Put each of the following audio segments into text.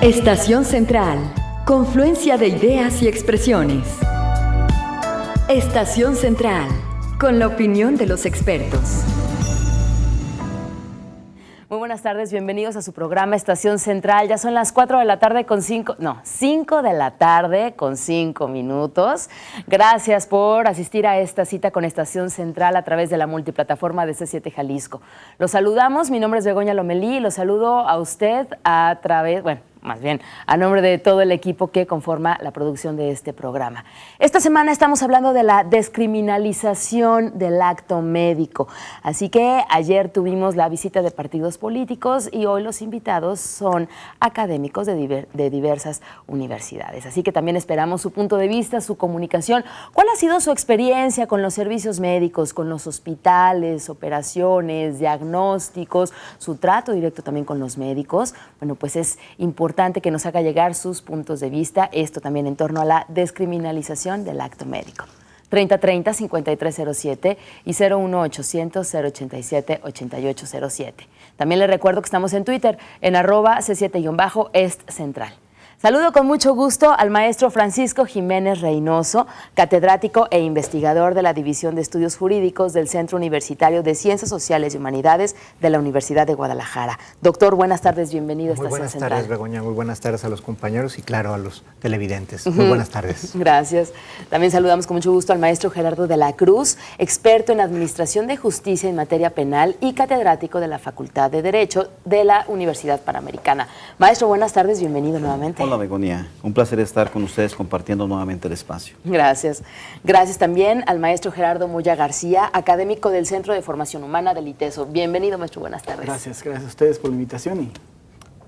Estación Central, confluencia de ideas y expresiones. Estación Central, con la opinión de los expertos. Muy buenas tardes, bienvenidos a su programa Estación Central. Ya son las 4 de la tarde con 5 de la tarde con 5 minutos. Gracias por asistir a esta cita con Estación Central a través de la multiplataforma de C7 Jalisco. Los saludamos, mi nombre es Begoña Lomelí y los saludo a usted a través, a nombre de todo el equipo que conforma la producción de este programa. Esta semana estamos hablando de la descriminalización del acto médico. Así que ayer tuvimos la visita de partidos políticos y hoy los invitados son académicos de diversas universidades. Así que también esperamos su punto de vista, su comunicación. ¿Cuál ha sido su experiencia con los servicios médicos, con los hospitales, operaciones, diagnósticos, su trato directo también con los médicos? Bueno, pues es importante que nos haga llegar sus puntos de vista, esto también en torno a la descriminalización del acto médico. 3030-5307 y 01800-087-8807. También les recuerdo que estamos en Twitter, en @C7-EstCentral. Saludo con mucho gusto al maestro Francisco Jiménez Reynoso, catedrático e investigador de la División de Estudios Jurídicos del Centro Universitario de Ciencias Sociales y Humanidades de la Universidad de Guadalajara. Doctor, buenas tardes, bienvenido a Estación Central. Muy buenas tardes, Begoña, muy buenas tardes a los compañeros y claro, a los televidentes. Muy buenas tardes. Gracias. También saludamos con mucho gusto al maestro Gerardo de la Cruz, experto en Administración de Justicia en materia penal y catedrático de la Facultad de Derecho de la Universidad Panamericana. Maestro, buenas tardes, bienvenido nuevamente. Hola Begoña, un placer estar con ustedes compartiendo nuevamente el espacio. Gracias. Gracias también al maestro Gerardo Moya García, académico del Centro de Formación Humana del ITESO. Bienvenido, maestro, buenas tardes. Gracias a ustedes por la invitación y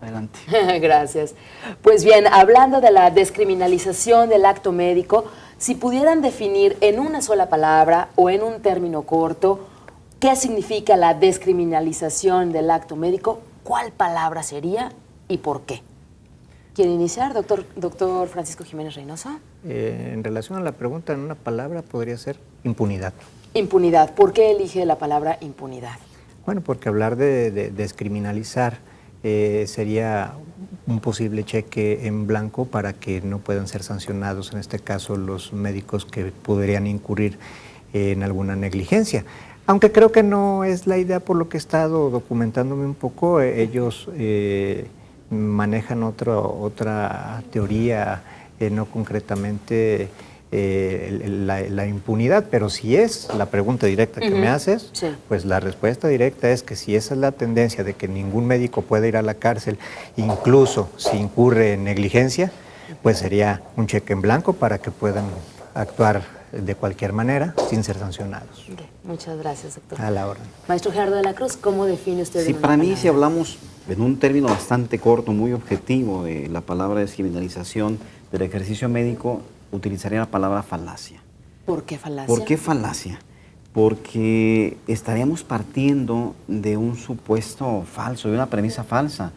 adelante. Gracias. Pues bien, hablando de la descriminalización del acto médico, si pudieran definir en una sola palabra o en un término corto, ¿qué significa la descriminalización del acto médico? ¿Cuál palabra sería y por qué? ¿Quiere iniciar, doctor Francisco Jiménez Reynoso? En relación a la pregunta, en una palabra podría ser impunidad. Impunidad. ¿Por qué elige la palabra impunidad? Bueno, porque hablar de descriminalizar sería un posible cheque en blanco para que no puedan ser sancionados, en este caso, los médicos que podrían incurrir en alguna negligencia. Aunque creo que no es la idea, por lo que he estado documentándome un poco, ellos manejan otra teoría, no concretamente la impunidad, pero si es la pregunta directa que me haces, sí, pues la respuesta directa es que si esa es la tendencia de que ningún médico puede ir a la cárcel, incluso si incurre en negligencia, pues sería un cheque en blanco para que puedan actuar de cualquier manera sin ser sancionados. Okay. Muchas gracias, doctor. A la orden. Maestro Gerardo de la Cruz, ¿cómo define usted? Sí, para mí, si hablamos en un término bastante corto, muy objetivo, de la palabra descriminalización del ejercicio médico, utilizaría la palabra falacia. ¿Por qué falacia? ¿Por qué falacia? Porque estaríamos partiendo de un supuesto falso, de una premisa falsa.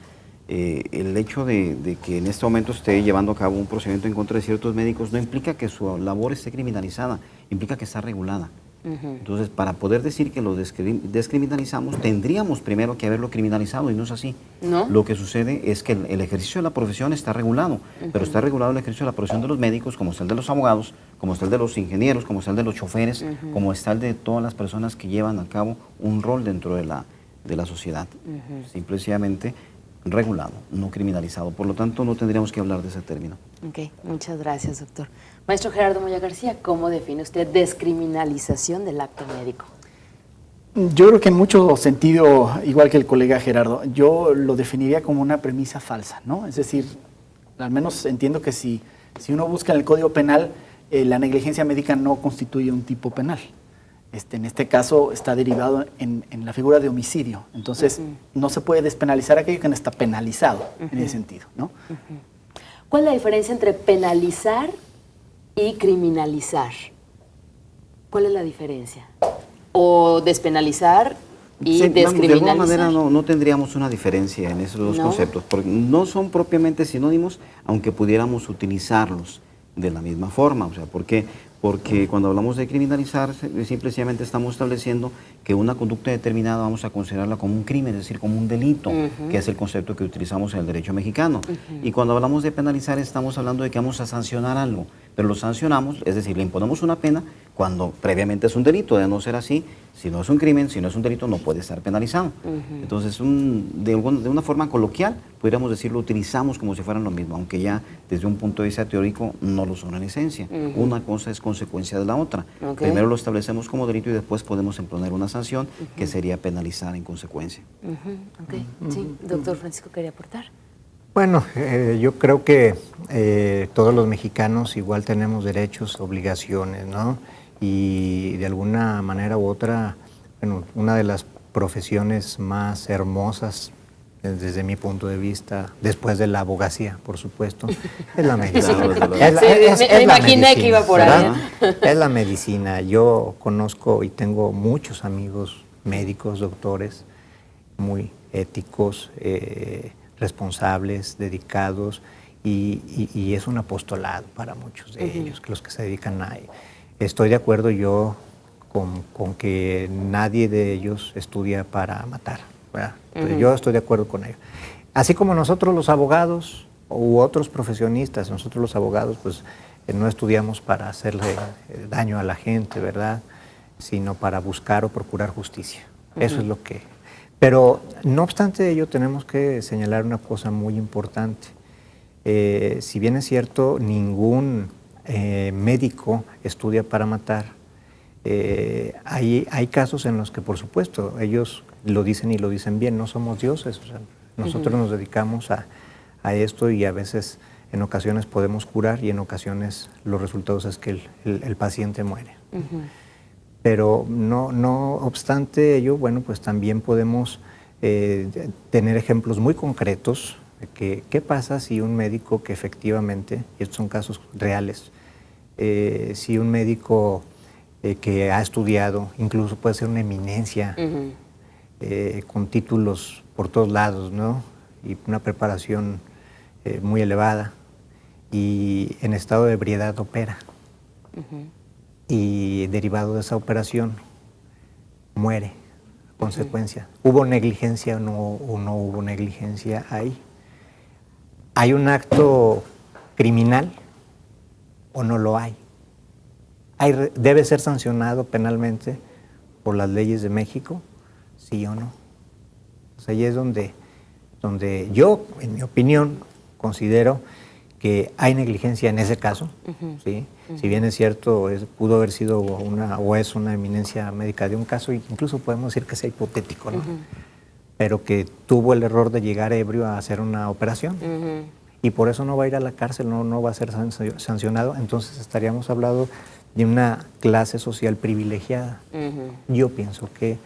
El hecho de que en este momento esté llevando a cabo un procedimiento en contra de ciertos médicos no implica que su labor esté criminalizada, implica que está regulada. Entonces, para poder decir que lo descriminalizamos, tendríamos primero que haberlo criminalizado, y no es así. ¿No? Lo que sucede es que el ejercicio de la profesión está regulado, pero está regulado el ejercicio de la profesión de los médicos, como está el de los abogados, como está el de los ingenieros, como está el de los choferes, como está el de todas las personas que llevan a cabo un rol dentro de la sociedad. Simplemente regulado, no criminalizado. Por lo tanto, no tendríamos que hablar de ese término. Ok, muchas gracias, doctor. Maestro Gerardo Moya García, ¿cómo define usted descriminalización del acto médico? Yo creo que en mucho sentido, igual que el colega Gerardo, yo lo definiría como una premisa falsa, ¿no? Es decir, al menos entiendo que si uno busca en el Código Penal, la negligencia médica no constituye un tipo penal. En este caso está derivado en la figura de homicidio. Entonces, no se puede despenalizar aquello que no está penalizado en ese sentido, ¿no? ¿Cuál es la diferencia entre penalizar y criminalizar? ¿Cuál es la diferencia? ¿O despenalizar y descriminalizar? De alguna manera no tendríamos una diferencia en esos dos conceptos, porque no son propiamente sinónimos, aunque pudiéramos utilizarlos de la misma forma. O sea, ¿por qué? porque cuando hablamos de criminalizar, simplemente estamos estableciendo que una conducta determinada vamos a considerarla como un crimen, es decir, como un delito, que es el concepto que utilizamos en el derecho mexicano. Y cuando hablamos de penalizar, estamos hablando de que vamos a sancionar algo, pero lo sancionamos, es decir, le imponemos una pena cuando previamente es un delito. De no ser así, si no es un crimen, si no es un delito, no puede estar penalizado. Entonces, de una forma coloquial, podríamos decir, lo utilizamos como si fueran lo mismo, aunque ya desde un punto de vista teórico no lo son en esencia. Una cosa es consecuencia de la otra. Primero lo establecemos como delito y después podemos imponer una sanción que sería penalizar en consecuencia. Sí, doctor Francisco, ¿quería aportar? Bueno, yo creo que todos los mexicanos igual tenemos derechos, obligaciones, ¿no? Y de alguna manera u otra, bueno, una de las profesiones más hermosas desde mi punto de vista, después de la abogacía, por supuesto, es la medicina. Me imaginé que iba por ahí. Es la medicina. Yo conozco y tengo muchos amigos médicos, doctores, muy éticos, responsables, dedicados, y es un apostolado para muchos de ellos, los que se dedican a ello. Estoy de acuerdo yo con que nadie de ellos estudia para matar, ¿verdad? Yo estoy de acuerdo con ello. Así como nosotros los abogados u otros profesionistas, nosotros los abogados, pues no estudiamos para hacerle daño a la gente, ¿verdad? Sino para buscar o procurar justicia. Eso es lo que... Pero no obstante ello, tenemos que señalar una cosa muy importante. Si bien es cierto, ningún médico estudia para matar, hay casos en los que, por supuesto, ellos lo dicen y lo dicen bien, no somos dioses, o sea, nosotros nos dedicamos a esto y a veces, en ocasiones podemos curar y en ocasiones los resultados es que el paciente muere. Pero no obstante ello, bueno, pues también podemos tener ejemplos muy concretos de que qué pasa si un médico que efectivamente, y estos son casos reales, si un médico que ha estudiado, incluso puede ser una eminencia, con títulos por todos lados, ¿no? Y una preparación muy elevada, y en estado de ebriedad opera. Y derivado de esa operación muere a consecuencia. ¿Hubo negligencia o no hubo negligencia ahí? ¿Hay un acto criminal o no lo hay? ¿Debe ser sancionado penalmente por las leyes de México? ¿Sí o no? O sea, ahí es donde yo, en mi opinión, considero que hay negligencia en ese caso, ¿sí? Si bien es cierto, pudo haber sido o es una eminencia médica de un caso, incluso podemos decir que sea hipotético, ¿no? Pero que tuvo el error de llegar ebrio a hacer una operación y por eso no va a ir a la cárcel, no va a ser sancionado, entonces estaríamos hablando de una clase social privilegiada. Yo pienso que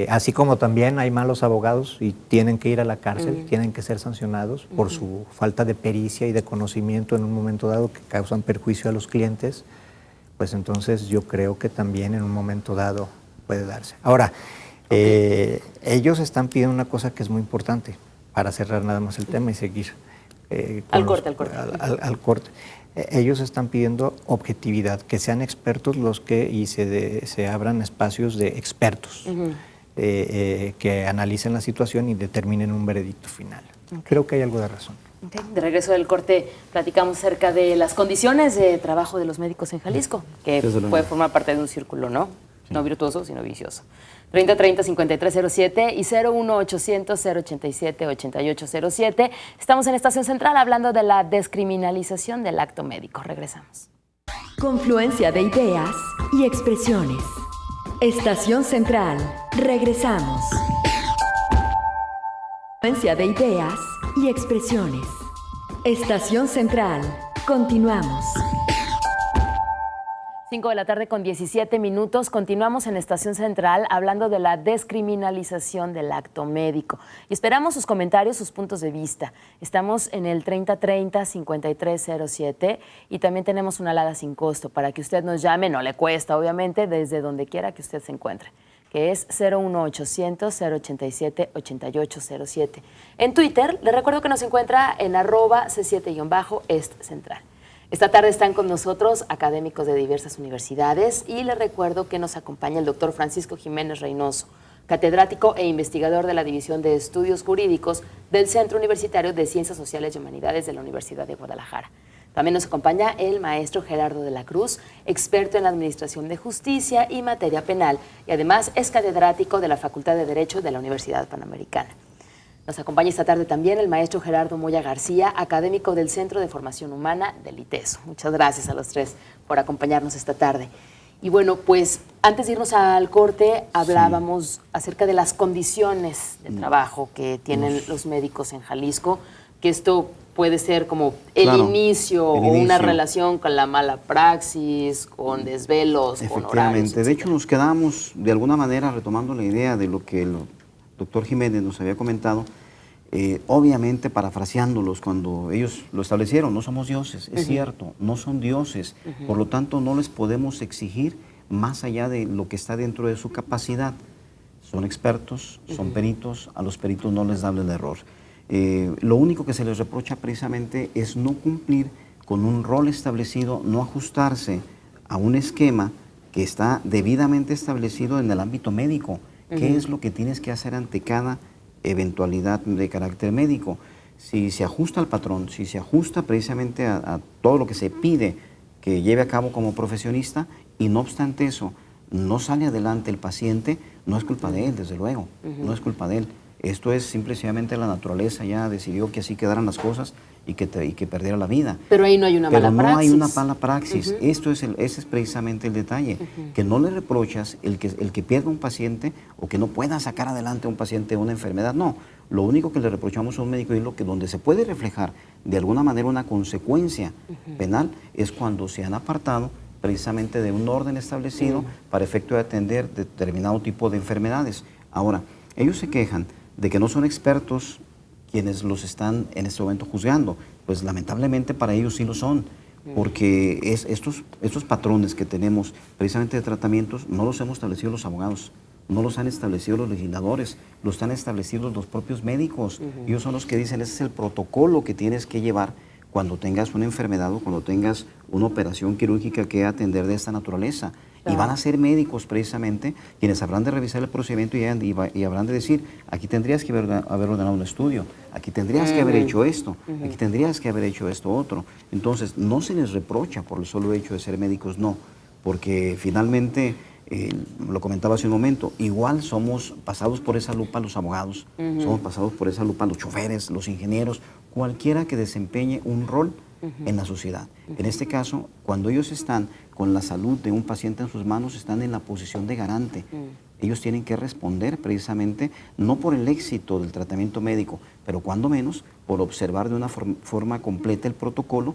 así como también hay malos abogados y tienen que ir a la cárcel, tienen que ser sancionados por su falta de pericia y de conocimiento en un momento dado que causan perjuicio a los clientes, pues entonces yo creo que también en un momento dado puede darse. Ahora, ellos están pidiendo una cosa que es muy importante para cerrar nada más el tema y seguir. Al corte. Ellos están pidiendo objetividad, que sean expertos los que y se abran espacios de expertos que analicen la situación y determinen un veredicto final. Creo que hay algo de razón. De regreso del corte, platicamos acerca de las condiciones de trabajo de los médicos en Jalisco, que puede formar parte de un círculo, ¿no? Sí. No virtuoso, sino vicioso. 3030-5307 y 01800-087-8807. Estamos en Estación Central hablando de la descriminalización del acto médico. Regresamos. Confluencia de ideas y expresiones. Estación Central. Regresamos. Confluencia de ideas y expresiones. Estación Central. Continuamos. 5 de la tarde con 17 minutos. Continuamos en Estación Central hablando de la descriminalización del acto médico. Y esperamos sus comentarios, sus puntos de vista. Estamos en el 3030-5307 y también tenemos una alada sin costo para que usted nos llame, no le cuesta obviamente, desde donde quiera que usted se encuentre, que es 01800-087-8807. En Twitter, le recuerdo que nos encuentra en @C7-Est Central. Esta tarde están con nosotros académicos de diversas universidades y les recuerdo que nos acompaña el doctor Francisco Jiménez Reynoso, catedrático e investigador de la División de Estudios Jurídicos del Centro Universitario de Ciencias Sociales y Humanidades de la Universidad de Guadalajara. También nos acompaña el maestro Gerardo de la Cruz, experto en la Administración de Justicia y materia penal, y además es catedrático de la Facultad de Derecho de la Universidad Panamericana. Nos acompaña esta tarde también el maestro Gerardo Moya García, académico del Centro de Formación Humana del ITESO. Muchas gracias a los tres por acompañarnos esta tarde. Y bueno, pues antes de irnos al corte, hablábamos acerca de las condiciones de trabajo que tienen los médicos en Jalisco, que esto puede ser como el inicio o una relación con la mala praxis, con desvelos, con horarios. Efectivamente. De hecho, nos quedamos de alguna manera retomando la idea de lo que el doctor Jiménez nos había comentado, obviamente parafraseándolos cuando ellos lo establecieron, no somos dioses, es cierto, no son dioses, por lo tanto no les podemos exigir más allá de lo que está dentro de su capacidad. Son expertos, son peritos, a los peritos no les da el error. Lo único que se les reprocha precisamente es no cumplir con un rol establecido, no ajustarse a un esquema que está debidamente establecido en el ámbito médico. ¿Qué es lo que tienes que hacer ante cada eventualidad de carácter médico? Si se ajusta al patrón, si se ajusta precisamente a todo lo que se pide que lleve a cabo como profesionista, y no obstante eso, no sale adelante el paciente, no es culpa de él, desde luego, no es culpa de él. Esto es simplemente la naturaleza ya decidió que así quedaran las cosas y que perdiera la vida. Pero ahí no hay una mala praxis. Pero no hay una mala praxis. Ese es precisamente el detalle. Que no le reprochas el que pierda un paciente o que no pueda sacar adelante a un paciente de una enfermedad. No. Lo único que le reprochamos a un médico y donde se puede reflejar de alguna manera una consecuencia penal es cuando se han apartado precisamente de un orden establecido para efecto de atender determinado tipo de enfermedades. Ahora, ellos se quejan de que no son expertos quienes los están en este momento juzgando. Pues lamentablemente para ellos sí lo son, porque estos patrones que tenemos precisamente de tratamientos no los hemos establecido los abogados, no los han establecido los legisladores, los han establecido los propios médicos. Ellos son los que dicen, ese es el protocolo que tienes que llevar cuando tengas una enfermedad o cuando tengas una operación quirúrgica que atender de esta naturaleza. Y van a ser médicos precisamente quienes habrán de revisar el procedimiento y habrán de decir, aquí tendrías que haber ordenado un estudio, aquí tendrías que haber hecho esto, aquí tendrías que haber hecho esto otro. Entonces, no se les reprocha por el solo hecho de ser médicos, no, porque finalmente, lo comentaba hace un momento, igual somos pasados por esa lupa los abogados, somos pasados por esa lupa los choferes, los ingenieros, cualquiera que desempeñe un rol en la sociedad. En este caso, cuando ellos están con la salud de un paciente en sus manos, están en la posición de garante. Ellos tienen que responder precisamente, no por el éxito del tratamiento médico, pero cuando menos por observar de una forma completa el protocolo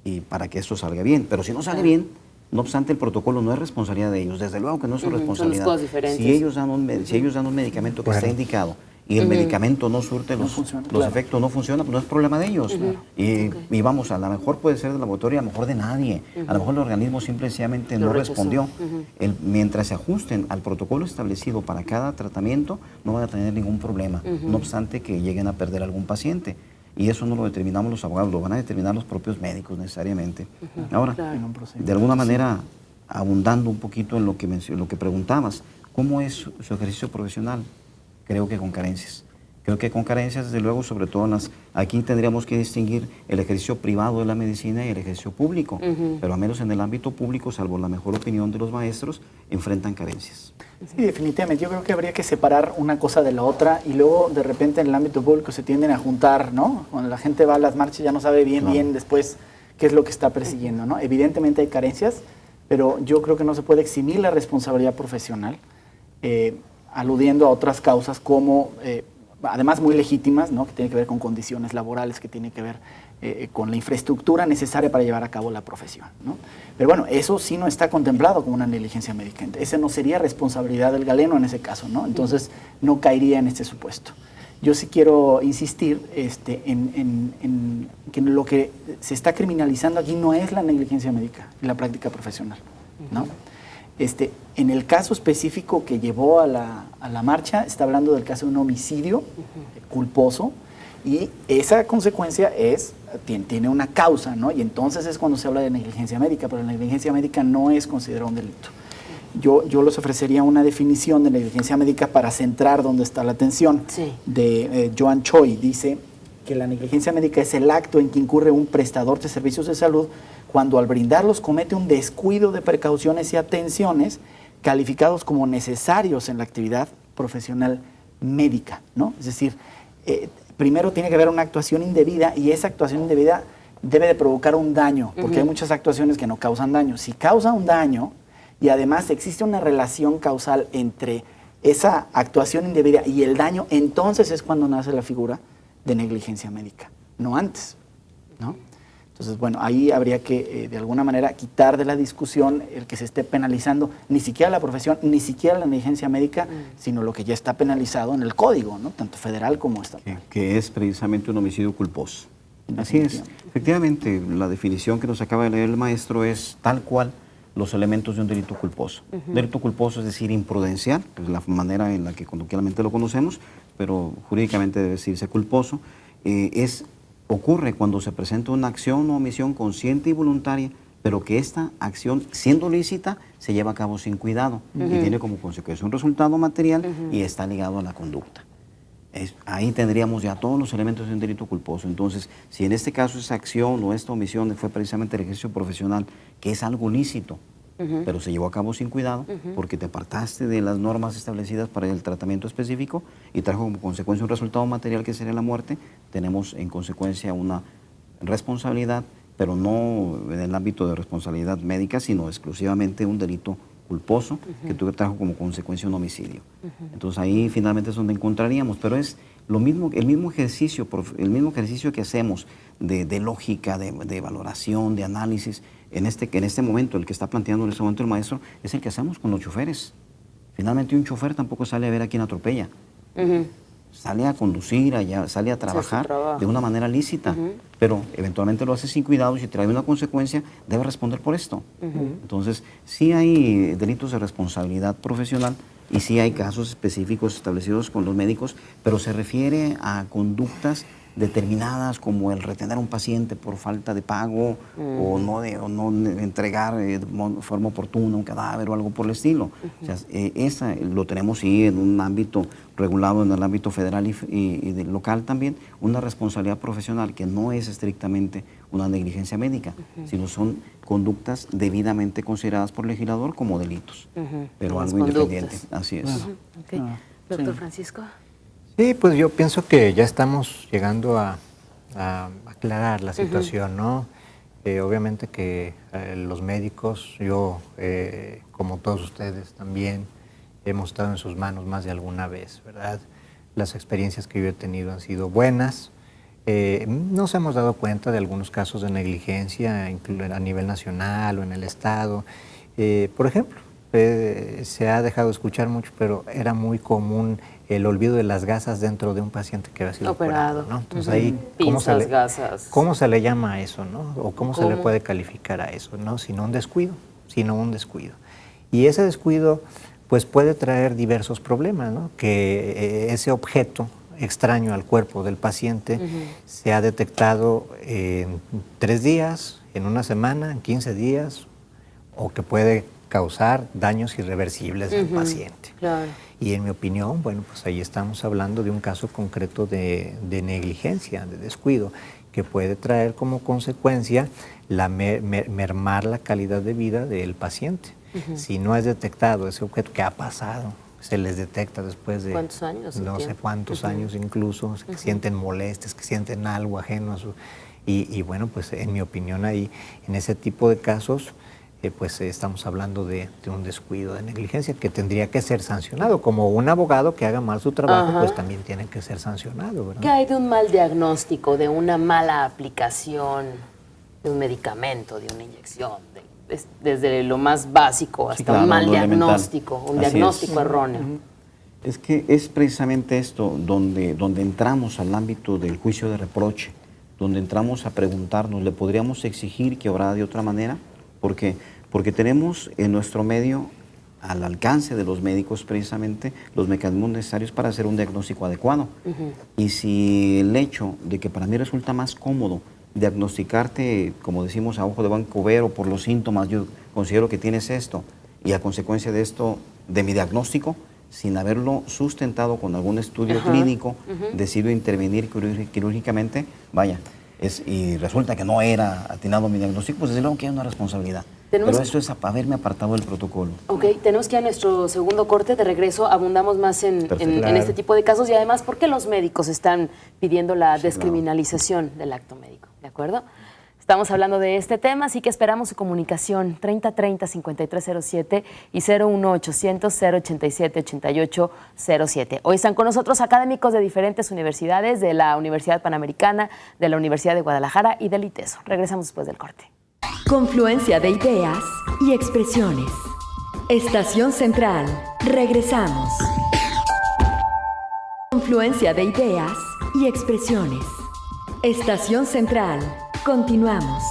y para que esto salga bien. Pero si no sale bien, no obstante, el protocolo no es responsabilidad de ellos. Desde luego que no es su responsabilidad. Son cosas diferentes. Si ellos dan un medicamento que está indicado y el medicamento no surte los efectos, no funciona, pues no es problema de ellos. Y vamos, a lo mejor puede ser del laboratorio, a lo mejor de nadie. A lo mejor el organismo simplemente no respondió. Mientras se ajusten al protocolo establecido para cada tratamiento, no van a tener ningún problema. No obstante que lleguen a perder algún paciente. Y eso no lo determinamos los abogados, lo van a determinar los propios médicos necesariamente. Ahora, de alguna manera, abundando un poquito en lo que preguntabas, ¿cómo es su ejercicio profesional? Creo que con carencias. Creo que con carencias, desde luego, sobre todo aquí tendríamos que distinguir el ejercicio privado de la medicina y el ejercicio público, pero al menos en el ámbito público, salvo la mejor opinión de los maestros, enfrentan carencias. Sí, definitivamente. Yo creo que habría que separar una cosa de la otra y luego de repente en el ámbito público se tienden a juntar, ¿no? Cuando la gente va a las marchas ya no sabe bien después qué es lo que está persiguiendo, ¿no? Evidentemente hay carencias, pero yo creo que no se puede eximir la responsabilidad profesional, aludiendo a otras causas como, además muy legítimas, ¿no? Que tienen que ver con condiciones laborales, que tienen que ver con la infraestructura necesaria para llevar a cabo la profesión, ¿no? Pero bueno, eso sí no está contemplado como una negligencia médica. Esa no sería responsabilidad del galeno en ese caso, ¿no? Entonces no caería en este supuesto. Yo sí quiero insistir en que lo que se está criminalizando aquí no es la negligencia médica y la práctica profesional, ¿no? En el caso específico que llevó a la marcha, está hablando del caso de un homicidio culposo, Y esa consecuencia tiene una causa, ¿no? Y entonces es cuando se habla de negligencia médica, pero la negligencia médica no es considerada un delito. Yo les ofrecería una definición de negligencia médica para centrar dónde está la atención. Sí. De Joan Choi, dice que la negligencia médica es el acto en que incurre un prestador de servicios de salud cuando al brindarlos comete un descuido de precauciones y atenciones calificados como necesarios en la actividad profesional médica, ¿no? Es decir, primero tiene que haber una actuación indebida y esa actuación indebida debe de provocar un daño, porque hay muchas actuaciones que no causan daño. Si causa un daño y además existe una relación causal entre esa actuación indebida y el daño, entonces es cuando nace la figura de negligencia médica, no antes, ¿no? Entonces, bueno, ahí habría que, de alguna manera, quitar de la discusión el que se esté penalizando ni siquiera la profesión, ni siquiera la negligencia médica, sino lo que ya está penalizado en el código, ¿no? Tanto federal como estatal. Que es precisamente un homicidio culposo. Así es. Efectivamente, la definición que nos acaba de leer el maestro es tal cual los elementos de un delito culposo. Delito culposo es decir imprudencial, es la manera en la que coloquialmente lo conocemos, pero jurídicamente debe decirse culposo. Ocurre cuando se presenta una acción o omisión consciente y voluntaria, pero que esta acción, siendo lícita, se lleva a cabo sin cuidado y tiene como consecuencia un resultado material y está ligado a la conducta. Ahí tendríamos ya todos los elementos de un delito culposo. Entonces, si en este caso esa acción o esta omisión fue precisamente el ejercicio profesional, que es algo lícito, pero se llevó a cabo sin cuidado, porque te apartaste de las normas establecidas para el tratamiento específico y trajo como consecuencia un resultado material que sería la muerte, tenemos en consecuencia una responsabilidad, pero no en el ámbito de responsabilidad médica, sino exclusivamente un delito culposo que trajo como consecuencia un homicidio. Entonces ahí finalmente es donde encontraríamos, pero es lo mismo, el mismo ejercicio que hacemos de lógica, de valoración, de análisis, en este momento, el que está planteando en este momento el maestro, es el que hacemos con los choferes. Finalmente un chofer tampoco sale a ver a quién atropella. Sale a conducir, sale a trabajar de una manera lícita, pero eventualmente lo hace sin cuidado y si trae una consecuencia, debe responder por esto. Entonces, sí hay delitos de responsabilidad profesional y sí hay casos específicos establecidos con los médicos, pero se refiere a conductas determinadas como el retener a un paciente por falta de pago o no entregar de forma oportuna un cadáver o algo por el estilo. O sea, esa lo tenemos sí en un ámbito regulado en el ámbito federal y local también, una responsabilidad profesional que no es estrictamente una negligencia médica, sino son conductas debidamente consideradas por el legislador como delitos, pero algo independiente. Así es. Doctor Francisco. Sí, pues yo pienso que ya estamos llegando a aclarar la situación, ¿no? Obviamente que los médicos, yo como todos ustedes también, hemos estado en sus manos más de alguna vez, ¿verdad? Las experiencias que yo he tenido han sido buenas. Nos hemos dado cuenta de algunos casos de negligencia a nivel nacional o en el estado. Por ejemplo, se ha dejado de escuchar mucho, pero era muy común el olvido de las gasas dentro de un paciente que había sido operado, ¿no? Entonces ahí, ¿cómo se le llama a eso, no? O ¿cómo se le puede calificar a eso, no? Sino un descuido. Y ese descuido, pues puede traer diversos problemas, ¿no? Que ese objeto extraño al cuerpo del paciente se ha detectado en 3 días, en 1 semana, en 15 días, o que puede causar daños irreversibles al paciente. Claro. Y en mi opinión, bueno, pues ahí estamos hablando de un caso concreto de negligencia, de descuido, que puede traer como consecuencia mermar la calidad de vida del paciente. Si no es detectado ese objeto, ¿qué ha pasado? Se les detecta después de ¿cuántos años? No sé cuántos años incluso, que sienten molestias, que sienten algo ajeno a su... Y bueno, pues en mi opinión ahí, en ese tipo de casos, pues estamos hablando de un descuido, de negligencia que tendría que ser sancionado. Como un abogado que haga mal su trabajo, pues también tiene que ser sancionado, ¿verdad? ¿Qué hay de un mal diagnóstico, de una mala aplicación de un medicamento, de una inyección, desde lo más básico hasta un mal diagnóstico, un diagnóstico erróneo? Es que es precisamente esto donde entramos al ámbito del juicio de reproche, donde entramos a preguntarnos, ¿le podríamos exigir que obrara de otra manera? Porque tenemos en nuestro medio al alcance de los médicos precisamente los mecanismos necesarios para hacer un diagnóstico adecuado. Y si el hecho de que para mí resulta más cómodo diagnosticarte, como decimos, a ojo de buen cubero por los síntomas, yo considero que tienes esto, y a consecuencia de esto, de mi diagnóstico, sin haberlo sustentado con algún estudio clínico, decido intervenir quirúrgicamente, vaya, y resulta que no era atinado mi diagnóstico, pues desde luego que hay una responsabilidad. Pero esto es haberme apartado del protocolo. Ok, tenemos que ir a nuestro segundo corte. De regreso abundamos más en este tipo de casos y además, ¿por qué los médicos están pidiendo la descriminalización del acto médico? ¿De acuerdo? Estamos hablando de este tema, así que esperamos su comunicación 3030-5307 y 01800-087-8807. Hoy están con nosotros académicos de diferentes universidades, de la Universidad Panamericana, de la Universidad de Guadalajara y del ITESO. Regresamos después del corte. Confluencia de ideas y expresiones. Estación Central. Regresamos. Confluencia de ideas y expresiones. Estación Central. Continuamos.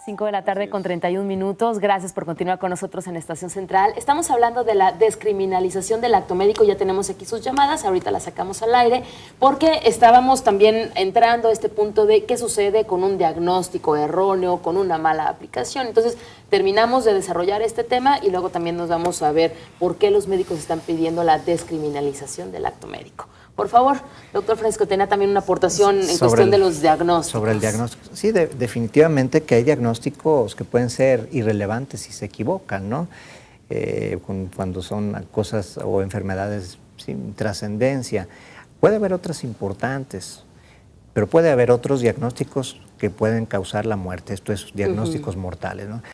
5 de la tarde con 31 minutos. Gracias por continuar con nosotros en Estación Central. Estamos hablando de la descriminalización del acto médico. Ya tenemos aquí sus llamadas, ahorita las sacamos al aire, porque estábamos también entrando a este punto de qué sucede con un diagnóstico erróneo, con una mala aplicación. Entonces, terminamos de desarrollar este tema y luego también nos vamos a ver por qué los médicos están pidiendo la descriminalización del acto médico. Por favor, doctor Francisco, tenía también una aportación en cuestión de los diagnósticos. Sobre el diagnóstico. Sí, definitivamente que hay diagnósticos que pueden ser irrelevantes si se equivocan, ¿no? Cuando son cosas o enfermedades sin trascendencia. Puede haber otras importantes, pero puede haber otros diagnósticos que pueden causar la muerte, esto es diagnósticos mortales, ¿no?